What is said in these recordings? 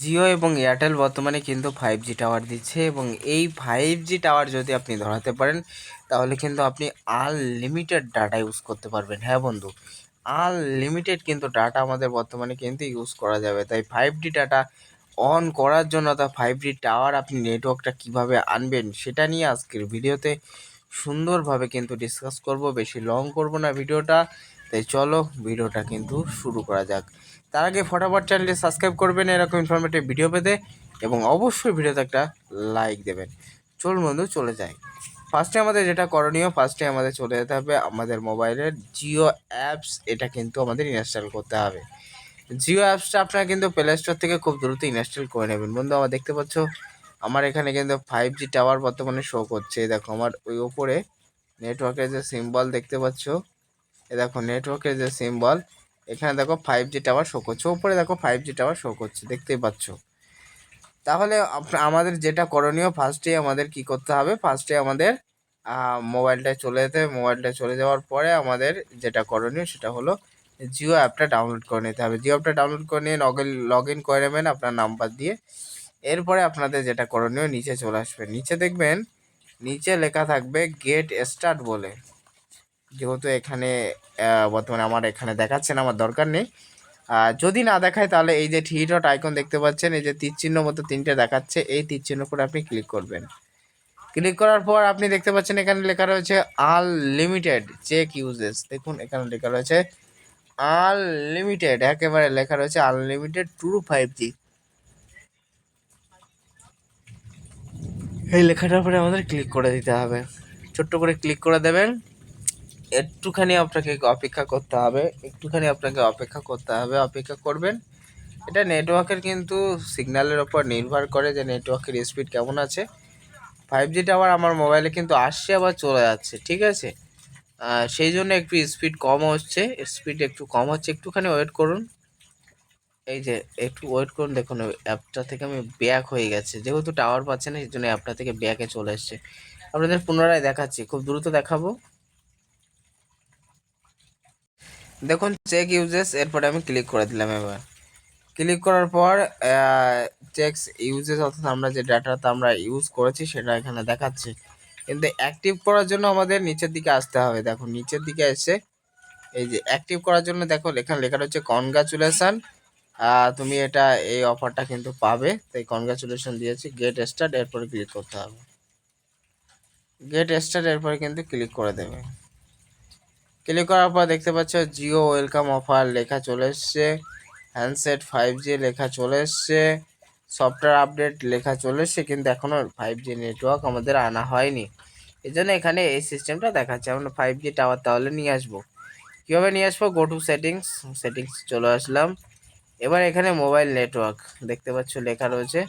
জিও এবং এয়ারটেল বর্তমানে কিন্তু 5G টাওয়ার দিচ্ছে এবং এই 5G টাওয়ার যদি আপনি ধরাতে পারেন তাহলে কিন্তু আপনি আনলিমিটেড ডাটা ইউজ করতে পারবেন। হ্যাঁ বন্ধু, আনলিমিটেড কিন্তু ডাটা আমাদের বর্তমানে কিন্তু ইউজ করা যাবে। তাই 5G ডাটা অন করার জন্য তা 5G টাওয়ার আপনি নেটওয়ার্কটা কিভাবে আনবেন সেটা নিয়ে আজকের ভিডিওতে সুন্দরভাবে কিন্তু ডিসকাস করব। বেশি লং করব না ভিডিওটা, তাই চলো ভিডিওটা কিন্তু শুরু করা যাক। তার আগে ফটাফট চ্যানেলটি সাবস্ক্রাইব করবেন এরকম ইনফরমেটিভ ভিডিও পেতে এবং অবশ্যই ভিডিওতে একটা লাইক দেবেন। চলুন বন্ধু চলে যাই। ফার্স্টে আমাদের যেটা করণীয়, ফার্স্টে আমাদের চলে যেতে হবে আমাদের মোবাইলের জিও অ্যাপস, এটা কিন্তু আমাদের ইনস্টল করতে হবে। জিও অ্যাপসটা আপনারা কিন্তু প্লে স্টোর থেকে খুব দ্রুত ইনস্টল করে নেবেন। বন্ধু আমার দেখতে পাচ্ছ আমার এখানে কিন্তু 5G টাওয়ার বর্তমানে শো করছে। দেখো আমার ওই উপরে নেটওয়ার্কের যে সিম্বল দেখতে পাচ্ছ, এ দেখো নেটওয়ার্কের যে সিম্বল, এখানে দেখো 5G টাওয়ার শো করছে, উপরে দেখো 5G টাওয়ার শো করছে, দেখতেই পাচ্ছ। তাহলে আমাদের যেটা করণীয়, ফার্স্টে আমাদের কি করতে হবে, ফার্স্টে আমাদের মোবাইলটায় চলে যেতে হবে। মোবাইলটায় চলে যাওয়ার পরে আমাদের যেটা করণীয় সেটা হলো জিও অ্যাপটা ডাউনলোড করে নিতে হবে। জিও অ্যাপটা ডাউনলোড করে নিয়ে লগ ইন করে নেবেন আপনার নাম্বার দিয়ে। এরপরে আপনাদের যেটা করণীয়, নিচে চলে আসবেন, নিচে দেখবেন নিচে লেখা থাকবে গেট স্টার্ট বলে। যেহেতু এখানে বর্তমানে আমার এখানে দেখাচ্ছে না, আমার দরকার নেই। যদি না দেখায় তাহলে এই যে থ্রি ডট আইকন দেখতে পাচ্ছেন, এই যে তীর চিহ্ন মতো তিনটে দেখাচ্ছে, এই তীর চিহ্ন করে আপনি ক্লিক করবেন। ক্লিক করার পর আপনি দেখতে পাচ্ছেন এখানে লেখা রয়েছে আনলিমিটেড চেক ইউজেস। দেখুন এখানে লেখা রয়েছে আনলিমিটেড, একেবারে লেখা রয়েছে আনলিমিটেড ট্রু 5G। এই লেখাটার পরে আমাদের ক্লিক করে দিতে হবে, ছোট্ট করে ক্লিক করে দেবেন। একটুখানি আপনাকে অপেক্ষা করতে হবে, একটুখানি আপনাকে অপেক্ষা করতে হবে, অপেক্ষা করবেন। এটা নেটওয়ার্কের কিন্তু সিগন্যালের ওপর নির্ভর করে যে নেটওয়ার্কের স্পিড কেমন আছে। 5G টাওয়ার আমার মোবাইলে কিন্তু আসছে আবার চলে যাচ্ছে, ঠিক আছে। সেই জন্য একটু স্পিড কম হচ্ছে, স্পিড একটু কম হচ্ছে, একটুখানি ওয়েট করুন। এই যে একটু ওয়েট করুন, দেখুন অ্যাপটা থেকে আমি ব্যাক হয়ে গেছে, যেহেতু টাওয়ার পাচ্ছে না সেই জন্য অ্যাপটা থেকে ব্যাকে চলে এসছে। আপনাদের পুনরায় দেখাচ্ছি, খুব দ্রুত দেখাবো। দেখুন চেক ইউজেস, এরপরে আমি ক্লিক করে দিলাম। এবার ক্লিক করার পর চেকস ইউজেস, অর্থাৎ আমরা যে ডাটাটা আমরা ইউজ করেছি সেটা এখানে দেখাচ্ছে। কিন্তু অ্যাক্টিভ করার জন্য আমাদের নিচের দিকে আসতে হবে। দেখো নিচের দিকে এসে এই যে অ্যাক্টিভ করার জন্য দেখো এখানে লেখা রয়েছে কনগ্রাচুলেশন, তুমি এটা এই অফারটা কিন্তু পাবে, তাই কনগ্রাচুলেশন দিয়েছি। গেট স্টার্ট, এরপরে ক্লিক করতে হবে। গেট স্টার্ট এরপরে কিন্তু ক্লিক করে দেবে। ক্লিক করার পর দেখতে পাচ্ছ জিও ওয়েলকাম অফার লেখা চলে এসছে, হ্যান্ডসেট 5G লেখা চলে এসছে, সফটওয়্যার আপডেট লেখা চলে এসছে, কিন্তু এখনও 5G নেটওয়ার্ক আমাদের আনা হয়নি। এই জন্য এখানে এই সিস্টেমটা দেখাচ্ছে। আমরা 5G টাওয়ার তাহলে নিয়ে আসবো। কীভাবে নিয়ে আসবো, গো টু সেটিংস, সেটিংস চলে আসলাম। এবার এখানে মোবাইল নেটওয়ার্ক দেখতে পাচ্ছ লেখা রয়েছে।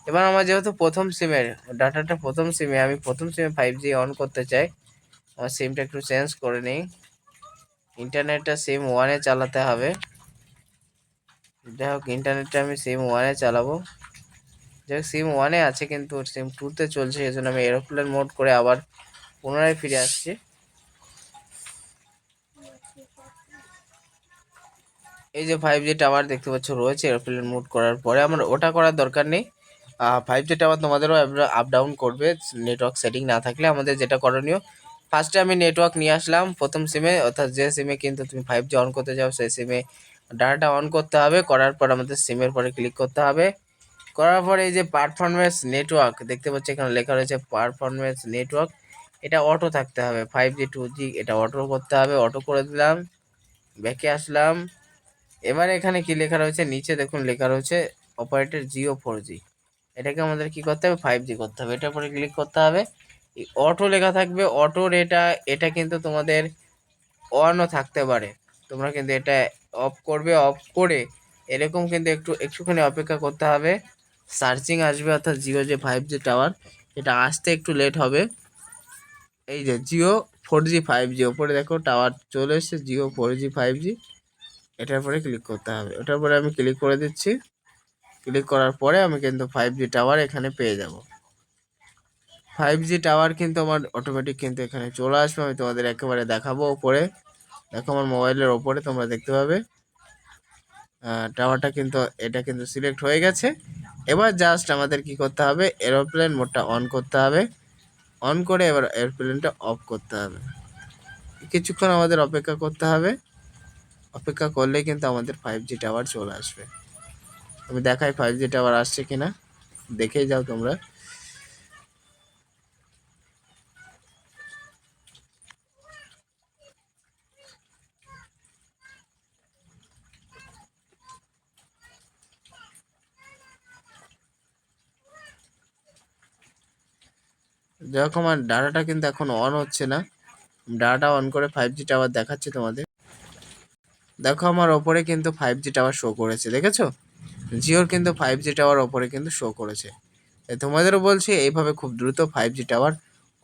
এবার আমার যেহেতু প্রথম সিমের ডাটাটা, প্রথম সিমে আমি প্রথম সিমে 5G অন করতে চাই, আমার সিমটা একটু চেঞ্জ করে নিই। ইন্টারনেটটা সিম ওয়ানে চালাতে হবে। যাই হোক ইন্টারনেটটা আমি সিম ওয়ানে চালাবো। যাই হোক সিম ওয়ানে আছে কিন্তু সিম টুতে চলছে, এই জন্য আমি এরোপ্লেন মোড করে আবার পুনরায় ফিরে আসছি। এই যে 5G টাওয়ার দেখতে পাচ্ছ রয়েছে, এরোপ্লেন মোড করার পরে আমার ওটা করার দরকার নেই। 5G টাওয়ার তোমাদেরও আপ ডাউন করবে নেটওয়ার্ক সেটিং না থাকলে। আমাদের যেটা করণীয়, ফার্স্টে আমি নেটওয়ার্ক নিয়ে আসলাম প্রথম সিমে, অর্থাৎ যে সিমে কিন্তু তুমি 5G অন করতে যাও সেই সিমে ডাটাটা অন করতে হবে। করার পর আমাদের সিমের পরে ক্লিক করতে হবে। করার পরে এই যে পারফরমেন্স নেটওয়ার্ক দেখতে পাচ্ছি এখানে লেখা রয়েছে পারফরমেন্স নেটওয়ার্ক, এটা অটো থাকতে হবে। 5G 2G এটা অটো করতে হবে, অটো করে দিলাম, ব্যাকে আসলাম। এবার এখানে কি লেখা রয়েছে, নিচে দেখুন লেখা রয়েছে অপারেটর জিও 4G, এটাকে আমাদের কি করতে হবে, 5G করতে হবে। এটার পরে ক্লিক করতে হবে, এই অটো লেখা থাকবে, অটোর এটা এটা কিন্তু তোমাদের অনও থাকতে পারে, তোমরা কিন্তু এটা অফ করবে। অফ করে এরকম কিন্তু একটুখানি অপেক্ষা করতে হবে, সার্চিং আসবে, অর্থাৎ জিও যে 5G টাওয়ার এটা আসতে একটু লেট হবে। এই যে জিও 4G 5G ওপরে দেখো টাওয়ার চলে এসেছে, জিও 4G 5G, এটার পরে ক্লিক করতে হবে। ওটার পরে আমি ক্লিক করে দিচ্ছি। ক্লিক করার পরে আমি কিন্তু 5G টাওয়ার এখানে পেয়ে যাব। 5G টাওয়ার কিন্তু আমার অটোমেটিক কিন্তু এখানে চলে আসবে। আমি তোমাদের একেবারে দেখাবো ওপরে, দেখো আমার মোবাইলের ওপরে তোমরা দেখতে পাবে টাওয়ারটা কিন্তু এটা কিন্তু সিলেক্ট হয়ে গেছে। এবার জাস্ট আমাদের কি করতে হবে, এরোপ্লেন মোডটা অন করতে হবে। অন করে এবার এরোপ্লেনটা অফ করতে হবে। কিছুক্ষণ আমাদের অপেক্ষা করতে হবে। অপেক্ষা করলে কিন্তু আমাদের 5G টাওয়ার চলে আসবে। আমি দেখাই 5G টাওয়ার আসছে কিনা, দেখেই যাও তোমরা। দেখো আমার ডাটাটা কিন্তু এখন অন হচ্ছে না। ডাটা অন করে 5G টাওয়ার দেখাচ্ছে তোমাদের। দেখো আমার ওপরে কিন্তু 5G টাওয়ার শো করেছে, দেখেছো? জিওর কিন্তু 5G টাওয়ার ওপরে কিন্তু শো করেছে। তোমাদেরও বলছি এইভাবে খুব দ্রুত 5G টাওয়ার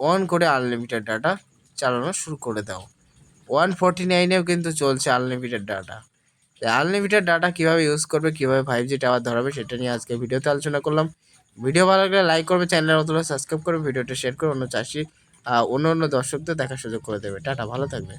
অন করে আনলিমিটেড ডাটা চালানো শুরু করে দাও। 149-এও কিন্তু চলছে আনলিমিটেড ডাটা। আনলিমিটেড ডাটা কীভাবে ইউজ করবে, কীভাবে 5G টাওয়ার ধরাবে, সেটা নিয়ে আজকে ভিডিওতে আলোচনা করলাম। ভিডিও ভালো লাগলে লাইক করবে, চ্যানেলের মতো সাবস্ক্রাইব করবে, ভিডিওটা শেয়ার করে অন্য চাষি অন্য দর্শকদের দেখার সুযোগ করে দেবে। টাটা, ভালো থাকবে।